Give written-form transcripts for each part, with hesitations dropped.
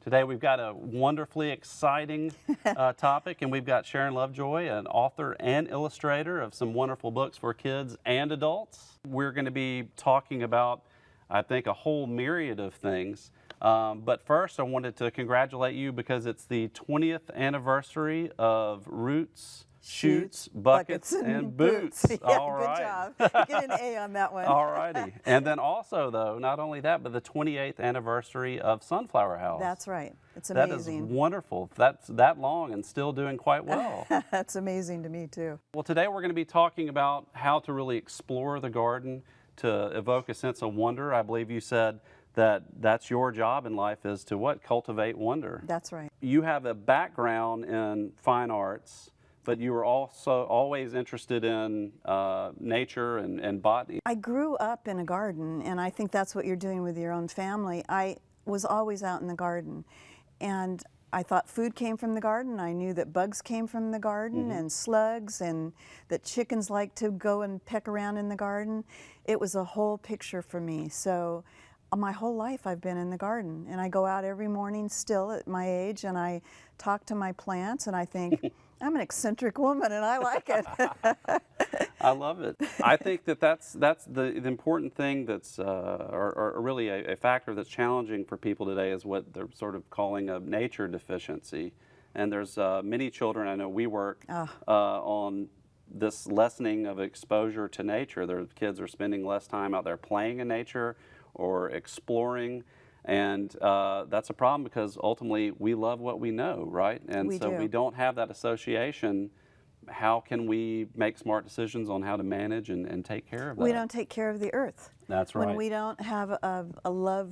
Today we've got a wonderfully exciting topic, and we've got Sharon Lovejoy, an author and illustrator of some wonderful books for kids and adults. We're going to be talking about, I think, a whole myriad of things. But first, I wanted to congratulate you because it's the 20th anniversary of Roots, Shoots, Buckets, and Boots. Yeah, all right. Good job. Get an A on that one. All righty. And then also, though, not only that, but the 28th anniversary of Sunflower House. That's right. It's That amazing. is wonderful. That's that long and still doing quite well. That's amazing to me, too. Well, today we're going to be talking about how to really explore the garden to evoke a sense of wonder. I believe you said that that's your job in life, is to what? Cultivate wonder. That's right. You have a background in fine arts, but you were also always interested in nature and botany. I grew up in a garden, and I think that's what you're doing with your own family. I was always out in the garden, and I thought food came from the garden. I knew that bugs came from the garden and slugs, and that chickens like to go and peck around in the garden. It was a whole picture for me. So my whole life I've been in the garden, and I go out every morning still at my age, and I talk to my plants, and I think, I'm an eccentric woman, and I like it. I love it. I think that's the important thing that's, or really a factor that's challenging for people today, is what they're sort of calling a nature deficiency. And there's many children, I know we work on this lessening of exposure to nature. Their kids are spending less time out there playing in nature or exploring. And that's a problem because ultimately we love what we know, right? And we don't have that association. How can we make smart decisions on how to manage and take care of that? We don't take care of the earth. That's right. When we don't have a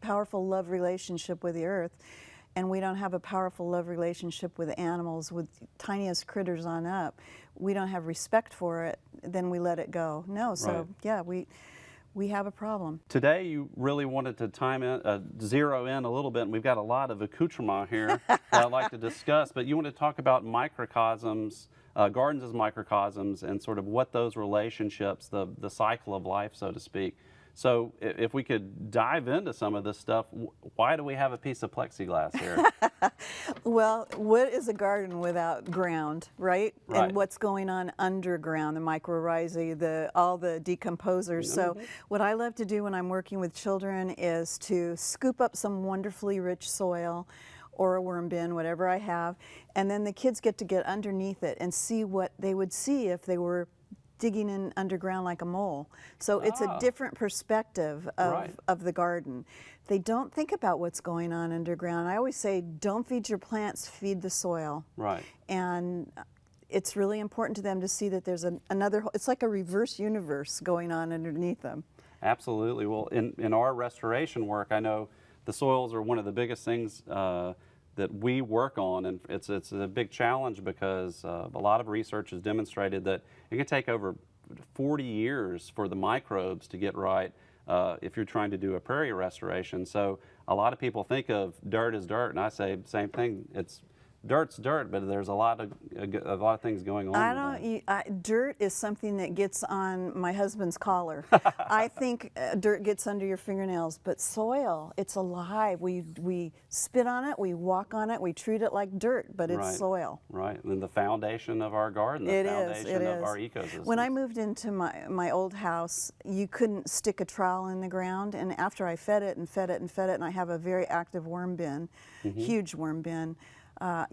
powerful love relationship with the earth, and we don't have a powerful love relationship with animals, with tiniest critters on up, we don't have respect for it, then we let it go. No, so right. Yeah, we have a problem. Today you really wanted to zero in a little bit, and we've got a lot of accoutrement here that I'd like to discuss, but you want to talk about microcosms, gardens as microcosms, and sort of what those relationships, the cycle of life, so to speak. So if we could dive into some of this stuff, why do we have a piece of plexiglass here? Well, what is a garden without ground, right? And what's going on underground, the mycorrhizae, all the decomposers. So what I love to do when I'm working with children is to scoop up some wonderfully rich soil or a worm bin, whatever I have, and then the kids get to get underneath it and see what they would see if they were digging in underground like a mole. So it's a different perspective of the garden. They don't think about what's going on underground. I always say, don't feed your plants, feed the soil. Right. And it's really important to them to see that there's another, it's like a reverse universe going on underneath them. Absolutely. Well, in our restoration work, I know the soils are one of the biggest things that we work on, and it's a big challenge because a lot of research has demonstrated that it can take over 40 years for the microbes to get right if you're trying to do a prairie restoration. So a lot of people think of dirt as dirt, and I say same thing. Dirt's dirt, but there's a lot of things going on. Dirt is something that gets on my husband's collar. I think dirt gets under your fingernails, but soil, it's alive. We spit on it, we walk on it, we treat it like dirt, but it's soil. Right, and the foundation of our garden, the foundation of our ecosystem. When I moved into my old house, you couldn't stick a trowel in the ground, and after I fed it and fed it and fed it, and I have a very active worm bin, huge worm bin,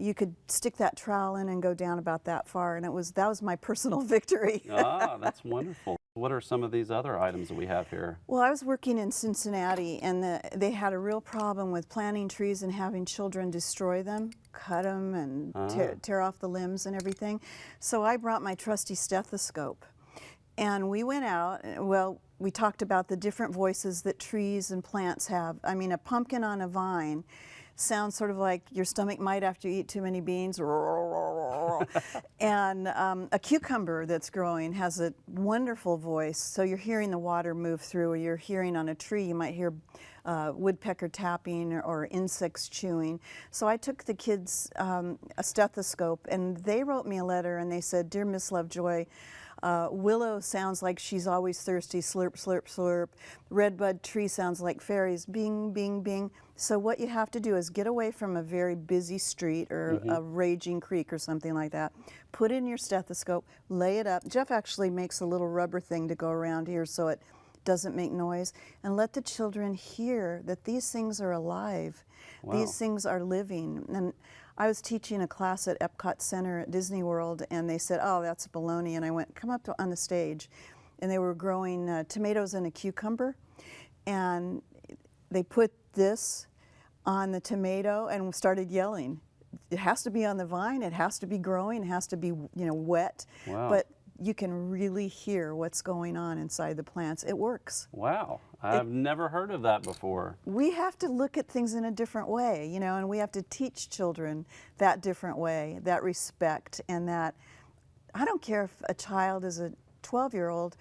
you could stick that trowel in and go down about that far, and that was my personal victory. That's wonderful. What are some of these other items that we have here? Well, I was working in Cincinnati, and they had a real problem with planting trees and having children destroy them, cut them, and tear off the limbs and everything. So I brought my trusty stethoscope, and we went out. Well, we talked about the different voices that trees and plants have. I mean, a pumpkin on a vine sounds sort of like your stomach might after you eat too many beans. And a cucumber that's growing has a wonderful voice. So you're hearing the water move through, or you're hearing on a tree, you might hear woodpecker tapping or insects chewing. So I took the kids a stethoscope, and they wrote me a letter, and they said, "Dear Miss Lovejoy, Willow sounds like she's always thirsty, slurp, slurp, slurp. Redbud tree sounds like fairies, bing, bing, bing. So what you have to do is get away from a very busy street or a raging creek or something like that. Put in your stethoscope, lay it up. Jeff actually makes a little rubber thing to go around here so it doesn't make noise, and let the children hear that these things are alive. Wow. These things are living. And I was teaching a class at Epcot Center at Disney World, and they said, "Oh, that's baloney." And I went, "Come up on the stage." And they were growing tomatoes and a cucumber, and they put this on the tomato and started yelling. It has to be on the vine, it has to be growing, it has to be, wet. Wow. But you can really hear what's going on inside the plants. It works. Wow. I've never heard of that before. We have to look at things in a different way, and we have to teach children that different way, that respect, and that I don't care if a child is a 12-year-old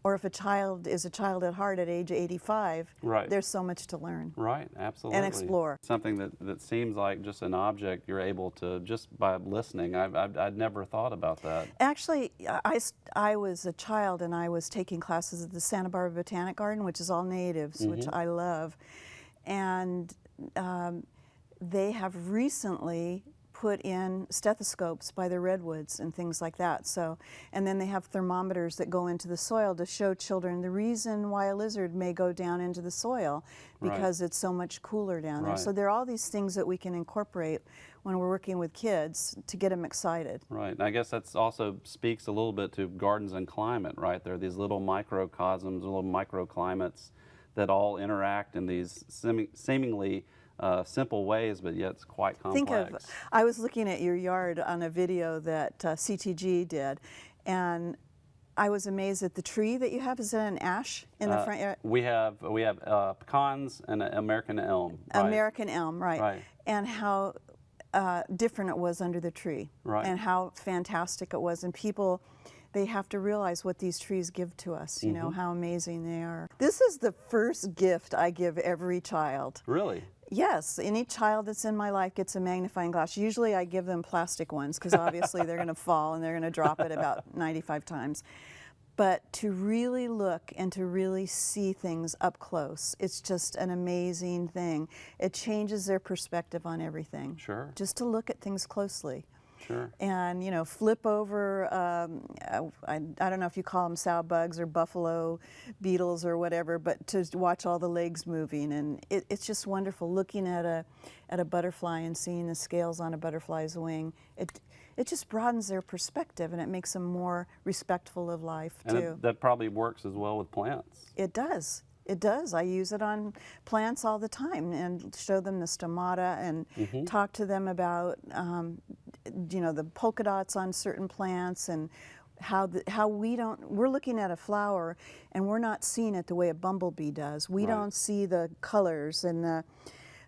or if a child is a child at heart at age 85, Right. there's so much to learn. Right, absolutely. And explore. Something that seems like just an object you're able to, just by listening, I'd never thought about that. Actually, I was a child and I was taking classes at the Santa Barbara Botanic Garden, which is all natives, which I love. And they have recently put in stethoscopes by the redwoods and things like that. So, and then they have thermometers that go into the soil to show children the reason why a lizard may go down into the soil, because it's so much cooler down there. So there are all these things that we can incorporate when we're working with kids to get them excited. Right, and I guess that's also speaks a little bit to gardens and climate, right? There are these little microcosms, little microclimates that all interact in these seemingly simple ways, but yet it's quite complex. I was looking at your yard on a video that CTG did, and I was amazed at the tree that you have. Is that an ash in the front yard? We have pecans and an American elm. Right. American elm, right. Right. And how different it was under the tree, Right. and how fantastic it was. And people, they have to realize what these trees give to us, you know, how amazing they are. This is the first gift I give every child. Really? Yes, any child that's in my life gets a magnifying glass. Usually I give them plastic ones because obviously they're going to fall and they're going to drop it about 95 times. But to really look and to really see things up close, it's just an amazing thing. It changes their perspective on everything. Sure. Just to look at things closely. Sure. And, flip over, I don't know if you call them sow bugs or buffalo beetles or whatever, but to watch all the legs moving. And it's just wonderful looking at a butterfly and seeing the scales on a butterfly's wing. It just broadens their perspective, and it makes them more respectful of life, too. And that probably works as well with plants. It does. It does. I use it on plants all the time and show them the stomata and talk to them about, the polka dots on certain plants and how we're looking at a flower and we're not seeing it the way a bumblebee does. We don't see the colors and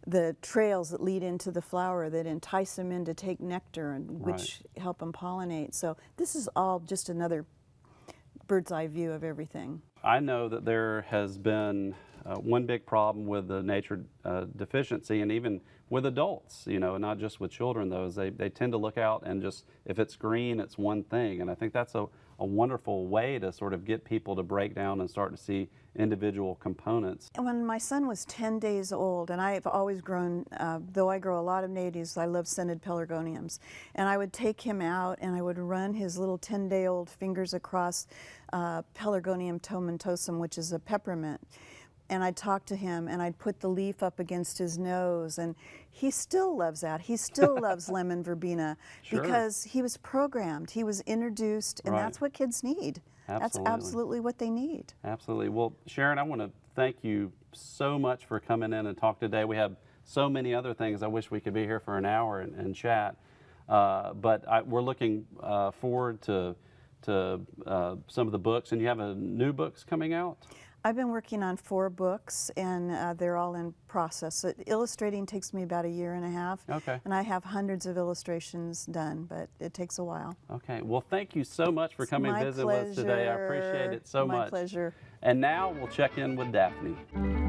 the trails that lead into the flower that entice them in to take nectar and which help them pollinate. So this is all just another bird's eye view of everything. I know that there has been one big problem with the nature deficiency, and even with adults, not just with children, though, is they tend to look out and just, if it's green, it's one thing. And I think that's a wonderful way to sort of get people to break down and start to see individual components. And when my son was 10 days old, and I've always grown, though I grow a lot of natives, I love scented pelargoniums. And I would take him out and I would run his little 10-day-old fingers across Pelargonium tomentosum, which is a peppermint. And I'd talk to him and I'd put the leaf up against his nose, and he still loves that. He still loves lemon verbena because he was programmed, he was introduced, and that's what kids need. That's absolutely what they need. Absolutely. Well, Sharon, I want to thank you so much for coming in and talk today. We have so many other things. I wish we could be here for an hour and chat, but we're looking forward to some of the books, and you have new books coming out? I've been working on 4 books, and they're all in process. Illustrating takes me about 1.5 years. Okay. And I have hundreds of illustrations done, but it takes a while. Okay. Well, thank you so much for coming and visiting with us today. I appreciate it so much. My pleasure. And now we'll check in with Daphne.